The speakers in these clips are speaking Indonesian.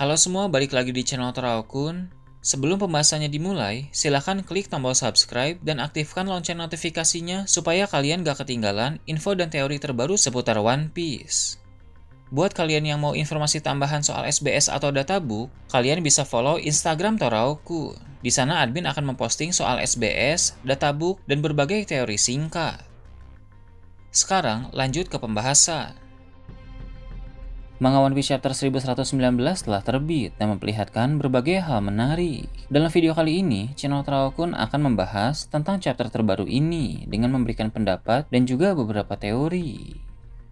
Halo semua, balik lagi di channel Toraokun. Sebelum pembahasannya dimulai, silahkan klik tombol subscribe dan aktifkan lonceng notifikasinya supaya kalian gak ketinggalan info dan teori terbaru seputar One Piece. Buat kalian yang mau informasi tambahan soal SBS atau databook, kalian bisa follow Instagram Toraokun. Di sana admin akan memposting soal SBS, databook, dan berbagai teori singkat. Sekarang lanjut ke pembahasan. Manga One Piece Chapter 1119 telah terbit dan memperlihatkan berbagai hal menarik. Dalam video kali ini, channel Toraokun akan membahas tentang chapter terbaru ini dengan memberikan pendapat dan juga beberapa teori.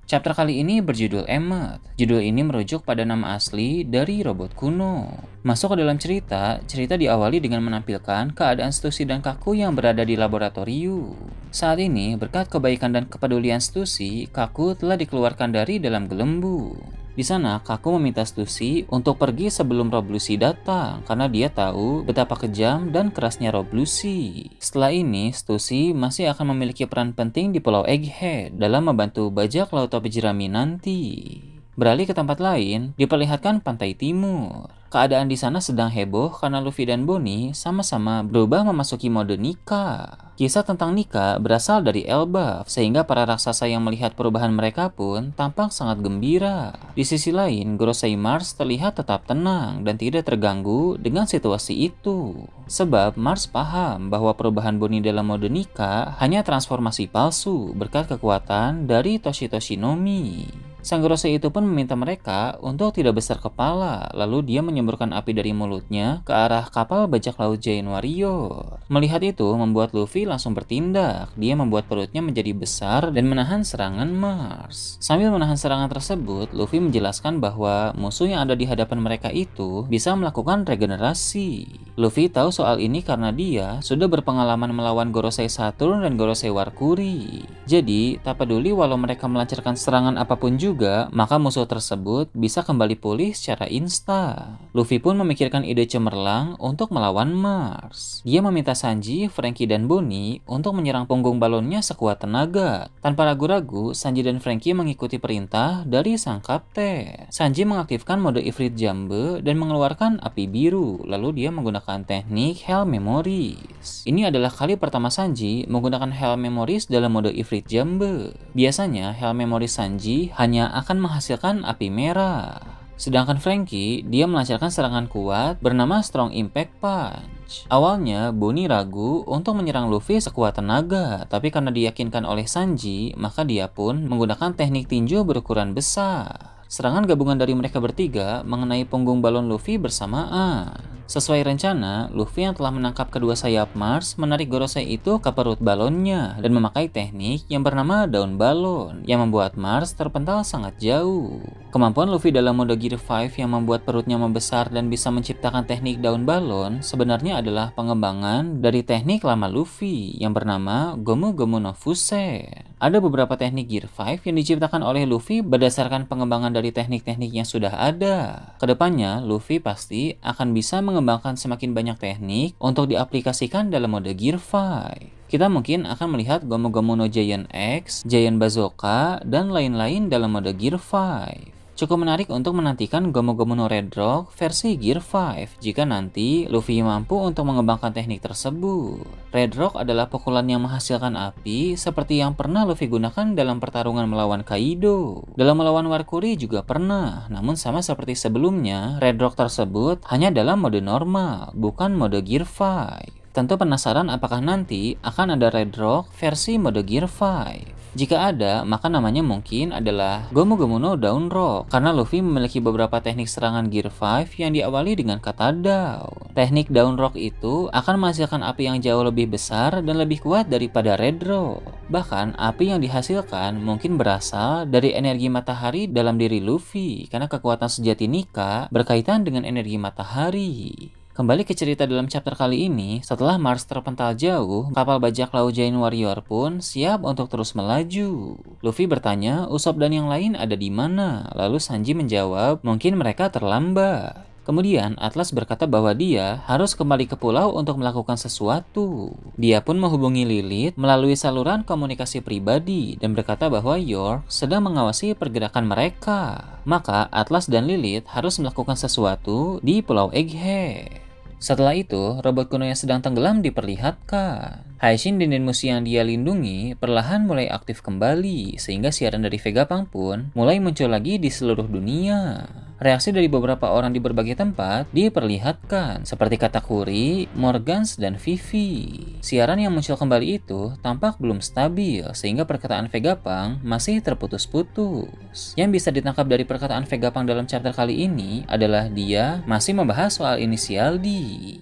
Chapter kali ini berjudul Emmet. Judul ini merujuk pada nama asli dari robot kuno. Masuk ke dalam cerita diawali dengan menampilkan keadaan Stussy dan Kaku yang berada di laboratorium. Saat ini, berkat kebaikan dan kepedulian Stussy, Kaku telah dikeluarkan dari dalam gelembung. Di sana, Kaku meminta Stussy untuk pergi sebelum Rob Lucy datang karena dia tahu betapa kejam dan kerasnya Rob Lucy. Setelah ini, Stussy masih akan memiliki peran penting di Pulau Egghead dalam membantu bajak laut topi jerami nanti. Beralih ke tempat lain, diperlihatkan pantai timur. Keadaan di sana sedang heboh karena Luffy dan Bonnie sama-sama berubah memasuki mode Nika. Kisah tentang Nika berasal dari Elbaf, sehingga para raksasa yang melihat perubahan mereka pun tampak sangat gembira. Di sisi lain, Gorosei Mars terlihat tetap tenang dan tidak terganggu dengan situasi itu. Sebab Mars paham bahwa perubahan Bonnie dalam mode Nika hanya transformasi palsu berkat kekuatan dari Toshi Nomi. Sang Gorosei itu pun meminta mereka untuk tidak besar kepala, lalu dia menyemburkan api dari mulutnya ke arah kapal bajak laut Giant Warrior. Melihat itu membuat Luffy langsung bertindak. Dia membuat perutnya menjadi besar dan menahan serangan Mars. Sambil menahan serangan tersebut, Luffy menjelaskan bahwa musuh yang ada di hadapan mereka itu bisa melakukan regenerasi. Luffy tahu soal ini karena dia sudah berpengalaman melawan Gorosei Saturn dan Gorosei Warkuri. Jadi, tak peduli walau mereka melancarkan serangan apapun juga, maka musuh tersebut bisa kembali pulih secara instan. Luffy pun memikirkan ide cemerlang untuk melawan Mars. Dia meminta Sanji, Franky, dan Bonnie untuk menyerang punggung balonnya sekuat tenaga. Tanpa ragu-ragu, Sanji dan Franky mengikuti perintah dari sang kapten. Sanji mengaktifkan mode Ifrit Jambe dan mengeluarkan api biru, lalu dia menggunakan teknik Hell Memories. Ini adalah kali pertama Sanji menggunakan Hell Memories dalam mode Ifrit Jambe. Biasanya Hell Memories Sanji hanya akan menghasilkan api merah. Sedangkan Franky, dia melancarkan serangan kuat bernama Strong Impact Punch. Awalnya, Bonnie ragu untuk menyerang Luffy sekuat tenaga, tapi karena diyakinkan oleh Sanji, maka dia pun menggunakan teknik tinju berukuran besar. Serangan gabungan dari mereka bertiga mengenai punggung balon Luffy bersamaan. Sesuai rencana, Luffy yang telah menangkap kedua sayap Mars menarik Gorosei itu ke perut balonnya dan memakai teknik yang bernama daun balon yang membuat Mars terpental sangat jauh. Kemampuan Luffy dalam mode Gear 5 yang membuat perutnya membesar dan bisa menciptakan teknik daun balon sebenarnya adalah pengembangan dari teknik lama Luffy yang bernama Gomu Gomu no Fusen. Ada beberapa teknik Gear 5 yang diciptakan oleh Luffy berdasarkan pengembangan dari teknik-teknik yang sudah ada. Kedepannya, Luffy pasti akan bisa mengembangkan semakin banyak teknik untuk diaplikasikan dalam mode Gear 5. Kita mungkin akan melihat Gomu Gomu no Giant X, Giant Bazooka, dan lain-lain dalam mode Gear 5. Cukup menarik untuk menantikan Gomu Gomu no Red Rock versi Gear 5 jika nanti Luffy mampu untuk mengembangkan teknik tersebut. Red Rock adalah pukulan yang menghasilkan api seperti yang pernah Luffy gunakan dalam pertarungan melawan Kaido. Dalam melawan Warkuri juga pernah, namun sama seperti sebelumnya, Red Rock tersebut hanya dalam mode normal, bukan mode Gear 5. Tentu penasaran apakah nanti akan ada Red Rock versi mode Gear 5. Jika ada, maka namanya mungkin adalah Gomu Gomu no Dawn Rock, karena Luffy memiliki beberapa teknik serangan Gear 5 yang diawali dengan kata Dawn. Teknik Dawn Rock itu akan menghasilkan api yang jauh lebih besar dan lebih kuat daripada Red Rock. Bahkan, api yang dihasilkan mungkin berasal dari energi matahari dalam diri Luffy, karena kekuatan sejati Nika berkaitan dengan energi matahari. Kembali ke cerita dalam chapter kali ini, setelah Mars terpental jauh, kapal bajak laut Giant Warrior pun siap untuk terus melaju. Luffy bertanya, Usopp dan yang lain ada di mana? Lalu Sanji menjawab, mungkin mereka terlambat. Kemudian Atlas berkata bahwa dia harus kembali ke pulau untuk melakukan sesuatu. Dia pun menghubungi Lilith melalui saluran komunikasi pribadi dan berkata bahwa York sedang mengawasi pergerakan mereka. Maka Atlas dan Lilith harus melakukan sesuatu di Pulau Egghead. Setelah itu, robot kuno yang sedang tenggelam diperlihatkan. Haishin dan Denmusi yang dia lindungi perlahan mulai aktif kembali, sehingga siaran dari Vegapunk pun mulai muncul lagi di seluruh dunia. Reaksi dari beberapa orang di berbagai tempat diperlihatkan, seperti Katakuri, Morgans, dan Vivi. Siaran yang muncul kembali itu tampak belum stabil, sehingga perkataan Vegapunk masih terputus-putus. Yang bisa ditangkap dari perkataan Vegapunk dalam chapter kali ini adalah dia masih membahas soal inisial D.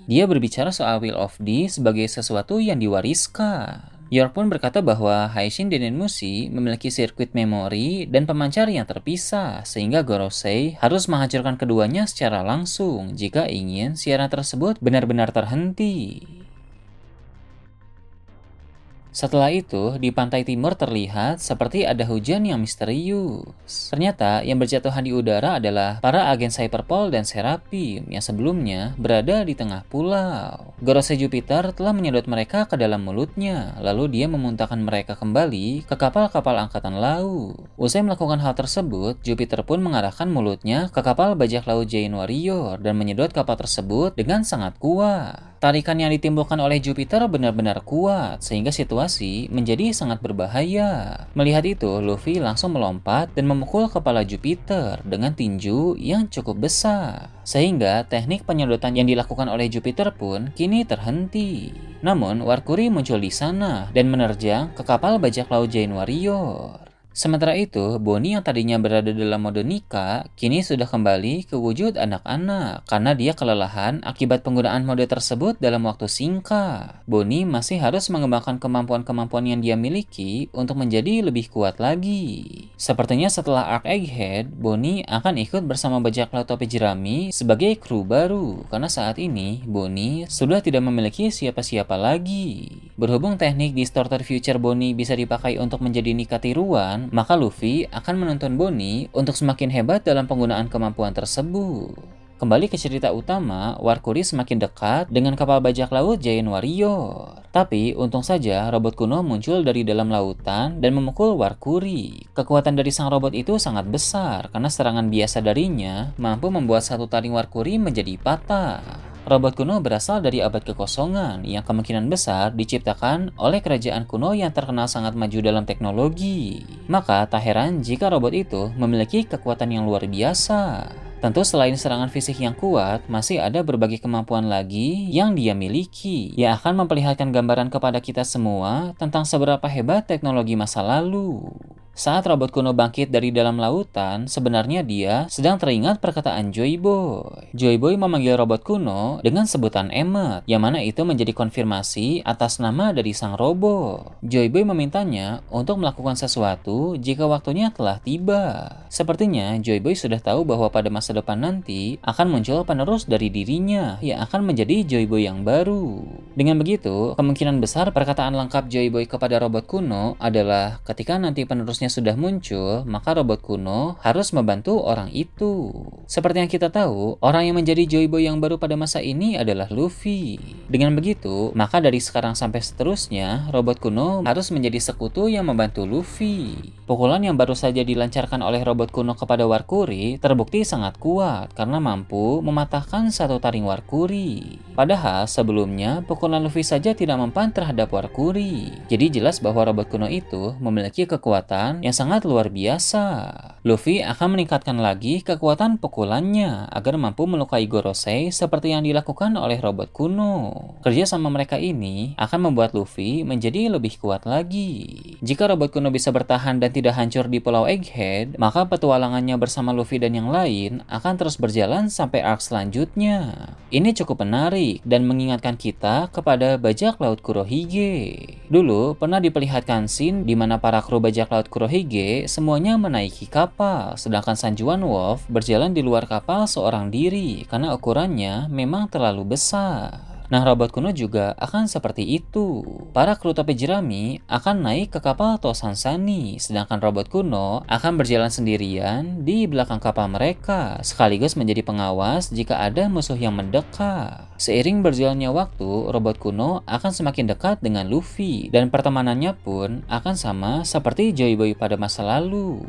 Dia berbicara soal Will of D sebagai sesuatu yang diwariskan. York pun berkata bahwa Haishin dan Denmusi memiliki sirkuit memori dan pemancar yang terpisah, sehingga Gorosei harus menghancurkan keduanya secara langsung jika ingin siaran tersebut benar-benar terhenti. Setelah itu, di pantai timur terlihat seperti ada hujan yang misterius. Ternyata yang berjatuhan di udara adalah para agen Cyberpol dan Seraphim yang sebelumnya berada di tengah pulau. Gorosei Jupiter telah menyedot mereka ke dalam mulutnya, lalu dia memuntahkan mereka kembali ke kapal-kapal angkatan laut. Usai melakukan hal tersebut, Jupiter pun mengarahkan mulutnya ke kapal bajak laut Giant Warrior dan menyedot kapal tersebut dengan sangat kuat. Tarikan yang ditimbulkan oleh Jupiter benar-benar kuat, sehingga situasi menjadi sangat berbahaya. Melihat itu, Luffy langsung melompat dan memukul kepala Jupiter dengan tinju yang cukup besar. Sehingga teknik penyedotan yang dilakukan oleh Jupiter pun kini terhenti. Namun, Warkuri muncul di sana dan menerjang ke kapal bajak laut Giant Warrior. Sementara itu, Bonnie yang tadinya berada dalam mode Nika, kini sudah kembali ke wujud anak-anak karena dia kelelahan akibat penggunaan mode tersebut dalam waktu singkat. Bonnie masih harus mengembangkan kemampuan-kemampuan yang dia miliki untuk menjadi lebih kuat lagi. Sepertinya setelah Arc Egghead, Bonnie akan ikut bersama bajak laut topi jerami sebagai kru baru karena saat ini Bonnie sudah tidak memiliki siapa-siapa lagi. Berhubung teknik Distorted Future Bonnie bisa dipakai untuk menjadi Nika tiruan, maka Luffy akan menuntun Bonnie untuk semakin hebat dalam penggunaan kemampuan tersebut. Kembali ke cerita utama, Warkuri semakin dekat dengan kapal bajak laut Giant Warrior. Tapi untung saja robot kuno muncul dari dalam lautan dan memukul Warkuri. Kekuatan dari sang robot itu sangat besar karena serangan biasa darinya mampu membuat satu taring Warkuri menjadi patah. Robot kuno berasal dari abad kekosongan yang kemungkinan besar diciptakan oleh kerajaan kuno yang terkenal sangat maju dalam teknologi. Maka tak heran jika robot itu memiliki kekuatan yang luar biasa. Tentu selain serangan fisik yang kuat, masih ada berbagai kemampuan lagi yang dia miliki, yang akan memperlihatkan gambaran kepada kita semua tentang seberapa hebat teknologi masa lalu. Saat robot kuno bangkit dari dalam lautan, sebenarnya dia sedang teringat perkataan Joy Boy. Joy Boy memanggil robot kuno dengan sebutan Emmet, yang mana itu menjadi konfirmasi atas nama dari sang robot. Joy Boy memintanya untuk melakukan sesuatu jika waktunya telah tiba. Sepertinya Joy Boy sudah tahu bahwa pada masa depan nanti akan muncul penerus dari dirinya yang akan menjadi Joy Boy yang baru. Dengan begitu, kemungkinan besar perkataan lengkap Joy Boy kepada robot kuno adalah ketika nanti penerusnya sudah muncul, maka robot kuno harus membantu orang itu. Seperti yang kita tahu, orang yang menjadi Joy Boy yang baru pada masa ini adalah Luffy. Dengan begitu, maka dari sekarang sampai seterusnya, robot kuno harus menjadi sekutu yang membantu Luffy. Pukulan yang baru saja dilancarkan oleh robot kuno kepada Warkuri terbukti sangat kuat karena mampu mematahkan satu taring Warkuri. Padahal sebelumnya pukulan Luffy saja tidak mempan terhadap Warkuri. Jadi jelas bahwa robot kuno itu memiliki kekuatan yang sangat luar biasa. Luffy akan meningkatkan lagi kekuatan pukulannya agar mampu melukai Gorosei seperti yang dilakukan oleh robot kuno. Kerja sama mereka ini akan membuat Luffy menjadi lebih kuat lagi. Jika robot kuno bisa bertahan dan tidak hancur di Pulau Egghead, maka petualangannya bersama Luffy dan yang lain akan terus berjalan sampai arc selanjutnya. Ini cukup menarik dan mengingatkan kita kepada bajak laut Kurohige. Dulu pernah diperlihatkan scene di mana para kru bajak laut Kurohige semuanya menaiki kapal, sedangkan Sanjuan Wolf berjalan di luar kapal seorang diri karena ukurannya memang terlalu besar. Nah, robot kuno juga akan seperti itu. Para kru topi jerami akan naik ke kapal Tosansani, sedangkan robot kuno akan berjalan sendirian di belakang kapal mereka, sekaligus menjadi pengawas jika ada musuh yang mendekat. Seiring berjalannya waktu, robot kuno akan semakin dekat dengan Luffy, dan pertemanannya pun akan sama seperti Joy Boy pada masa lalu.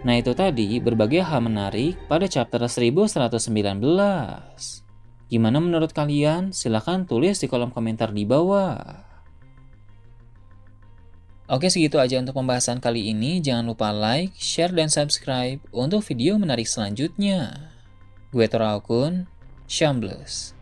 Nah, itu tadi berbagai hal menarik pada chapter 1119. Gimana menurut kalian? Silahkan tulis di kolom komentar di bawah. Oke, segitu aja untuk pembahasan kali ini. Jangan lupa like, share, dan subscribe untuk video menarik selanjutnya. Gue Toraokun, Shambles.